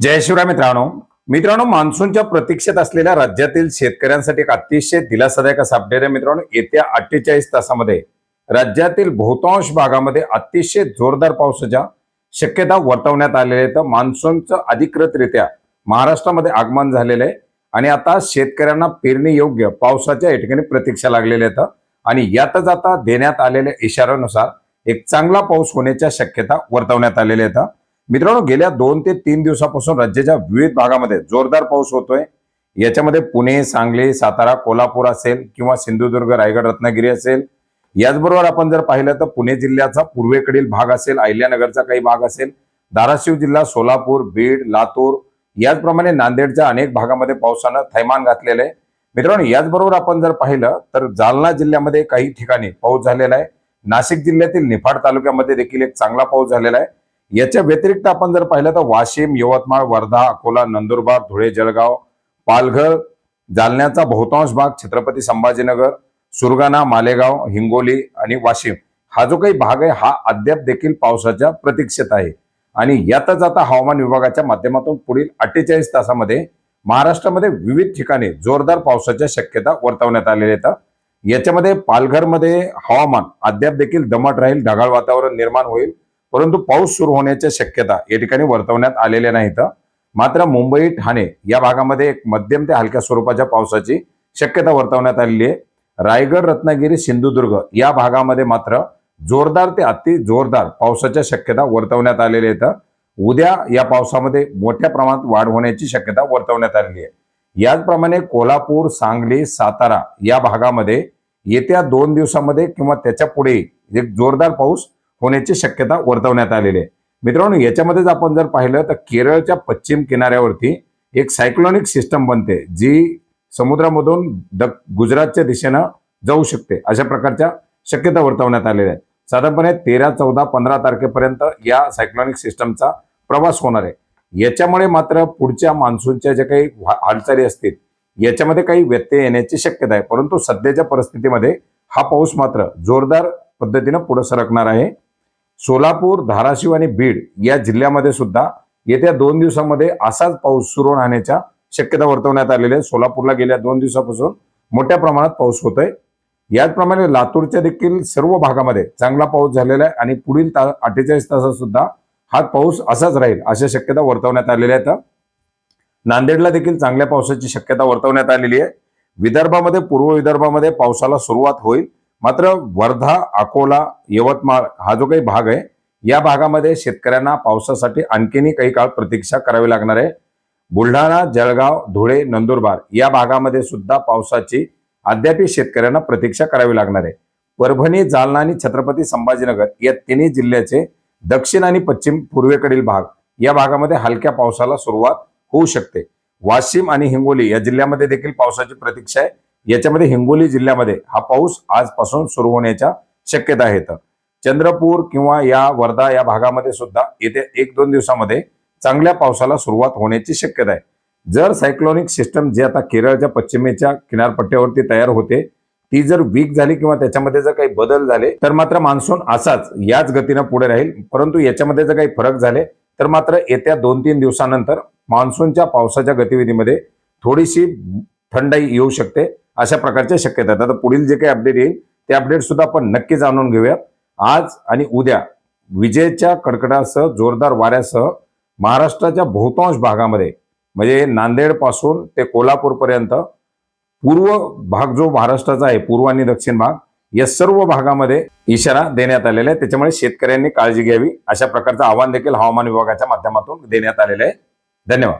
जय शिवराय मित्रांनो मान्सूनच्या प्रतीक्षेत असलेल्या राज्यातील शेतकऱ्यांसाठी एक अतिशय दिलासादायक असा अपडेट आहे मित्रांनो। येत्या 48 तासामध्ये राज्यातील बहुतांश भागामध्ये अतिशय जोरदार पावसाच्या शक्यता वर्तवण्यात आलेल्या आहेत। मान्सूनचं अधिकृतरित्या महाराष्ट्रामध्ये आगमन झालेलं आहे आणि आता शेतकऱ्यांना पेरणी योग्य पावसाच्या या ठिकाणी प्रतीक्षा लागलेल्या आहेत आणि यातच आता देण्यात आलेल्या इशाऱ्यानुसार एक चांगला पाऊस होण्याच्या शक्यता वर्तवण्यात आलेल्या आहेत। मित्रांनो, गेल्या 2 ते 3 दिवसापासून राज्याच्या विविध भागामध्ये जोरदार पाऊस होतोय। याच्यामध्ये पुणे, सांगली, सातारा, कोल्हापूर असेल किंवा सिंधुदुर्ग, रायगड, रत्नागिरी असेल। याचबरोबर आपण जर पाहिलं तर पुणे जिल्ह्याचा पूर्वेकडील भाग असेल, अहिल्यानगरचा काही भाग असेल, धाराशिव जिल्हा, सोलापूर, बीड, लातूर, याचप्रमाणे नांदेडच्या अनेक भागामध्ये पावसानं थैमान घातलेलं आहे। मित्रांनो, याचबरोबर आपण जर पाहिलं तर जालना जिल्ह्यामध्ये काही ठिकाणी पाऊस झालेला आहे। नाशिक जिल्ह्यातील निफाड तालुक्यामध्ये देखील एक चांगला पाऊस झालेला आहे। याच्या व्यतिरिक्त आपण जर पाहिलं तर वाशिम, यवतमाळ, वर्धा, अकोला, नंदुरबार, धुळे, जळगाव, पालघर, जालन्याचा बहुतांश भाग, छत्रपती संभाजीनगर, सुरगाणा, मालेगाव, हिंगोली आणि वाशिम हा जो काही भाग आहे हा अद्याप देखील पावसाच्या प्रतीक्षेत आहे। आणि यातच आता हवामान विभागाच्या माध्यमातून पुढील 48 तासामध्ये महाराष्ट्रामध्ये विविध ठिकाणी जोरदार पावसाच्या शक्यता वर्तवण्यात आलेल्या आहेत। याच्यामध्ये पालघरमध्ये हवामान अद्याप देखील दमट राहील, ढगाळ वातावरण निर्माण होईल, परंतु पाऊस सुरू होण्याच्या शक्यता या ठिकाणी वर्तवण्यात आलेल्या नाहीत। मात्र मुंबई, ठाणे या भागामध्ये एक मध्यम ते हलक्या स्वरूपाच्या पावसाची शक्यता वर्तवण्यात आलेली आहे। रायगड, रत्नागिरी, सिंधुदुर्ग या भागामध्ये मात्र जोरदार ते अति जोरदार पावसाच्या शक्यता वर्तवण्यात आलेल्या आहेत। उद्या या पावसामध्ये मोठ्या प्रमाणात वाढ होण्याची शक्यता वर्तवण्यात आलेली आहे। याचप्रमाणे कोल्हापूर, सांगली, सातारा या भागामध्ये येत्या 2 दिवसामध्ये किंवा त्याच्या पुढे एक जोरदार पाऊस होण्याची शक्यता वर्तवण्यात आलेली आहे। मित्रांनो, याच्यामध्येच आपण जर पाहिलं तर केरळच्या पश्चिम किनाऱ्यावरती एक सायक्लोनिक सिस्टम बनते जी समुद्रामधून गुजरातच्या दिशेनं जाऊ शकते, अशा प्रकारच्या शक्यता वर्तवण्यात आलेल्या आहेत। साधारणपणे 13, 14, 15 तारखेपर्यंत या सायक्लोनिक सिस्टमचा प्रवास होणार आहे। याच्यामुळे मात्र पुढच्या मान्सूनच्या जे काही हालचाली असतील याच्यामध्ये काही व्यत्यय येण्याची शक्यता आहे, परंतु सध्याच्या परिस्थितीमध्ये हा पाऊस मात्र जोरदार पद्धतीने पुढे सरकणार आहे। सोलापूर, धाराशिव आणि बीड या जिल्ह्यामध्ये सुद्धा येत्या 2 दिवसांमध्ये असाच पाऊस सुरू राहण्याच्या शक्यता वर्तवण्यात आलेल्या आहे। सोलापूरला गेल्या 2 दिवसापासून मोठ्या प्रमाणात पाऊस होतोय। याचप्रमाणे लातूरच्या देखील सर्व भागामध्ये चांगला पाऊस झालेला आहे आणि पुढील 48 तासात सुद्धा हा पाऊस असाच राहील अशा शक्यता वर्तवण्यात आलेल्या आहेत। नांदेडला देखील चांगल्या पावसाची शक्यता वर्तवण्यात आलेली आहे। विदर्भामध्ये, पूर्व विदर्भामध्ये पावसाला सुरुवात होईल, मात्र वर्धा, अकोला, यवतमाळ हा जो काही भाग आहे या भागामध्ये शेतकऱ्यांना पावसासाठी आणखीनही काही काळ प्रतीक्षा करावी लागणार आहे। बुलढाणा, जळगाव, धुळे, नंदुरबार या भागामध्ये सुद्धा पावसाची अद्याप शेतकऱ्यांना प्रतीक्षा करावी लागणार आहे। परभणी, जालना आणि छत्रपती संभाजीनगर या तिन्ही जिल्ह्याचे दक्षिण आणि पश्चिम पूर्वेकडील भाग या भागामध्ये हलक्या पावसाला सुरुवात होऊ शकते। वाशिम आणि हिंगोली या जिल्ह्यामध्ये देखील पावसाची प्रतीक्षा आहे। याच्यामध्ये हिंगोली जिल्ह्यामध्ये हा पाऊस आजपासून सुरू होण्याच्या शक्यता आहेत। चंद्रपूर किंवा या वर्धा या भागामध्ये सुद्धा येत्या 1-2 दिवसामध्ये चांगल्या पावसाला सुरुवात होण्याची शक्यता आहे। जर सायक्लोनिक सिस्टम जी आता केरळच्या पश्चिमेच्या किनारपट्ट्यावरती तयार होते ती जर वीक झाली किंवा त्याच्यामध्ये जर काही बदल झाले तर मात्र मान्सून असाच याच गतीने पुढे राहील, परंतु याच्यामध्ये जर काही फरक झाले तर मात्र येत्या 2-3 दिवसानंतर मान्सूनच्या पावसाच्या गतिविधीमध्ये थोडीशी थंडाई येऊ शकते, अशा प्रकारच्या शक्यता आहेत। आता पुढील जे काही अपडेट येईल ते अपडेट सुद्धा आपण नक्की जाणून घेऊयात। आज आणि उद्या विजेच्या कडकडासह जोरदार वाऱ्यासह महाराष्ट्राच्या बहुतांश भागामध्ये म्हणजे नांदेड पासून ते कोल्हापूर पर्यंत पूर्व भाग जो महाराष्ट्राचा आहे, पूर्व आणि दक्षिण भाग या सर्व भागामध्ये इशारा देण्यात आलेला आहे। त्याच्यामुळे शेतकऱ्यांनी काळजी घ्यावी अशा प्रकारचं आवाहन देखील हवामान विभागाच्या माध्यमातून देण्यात आलेलं आहे। धन्यवाद।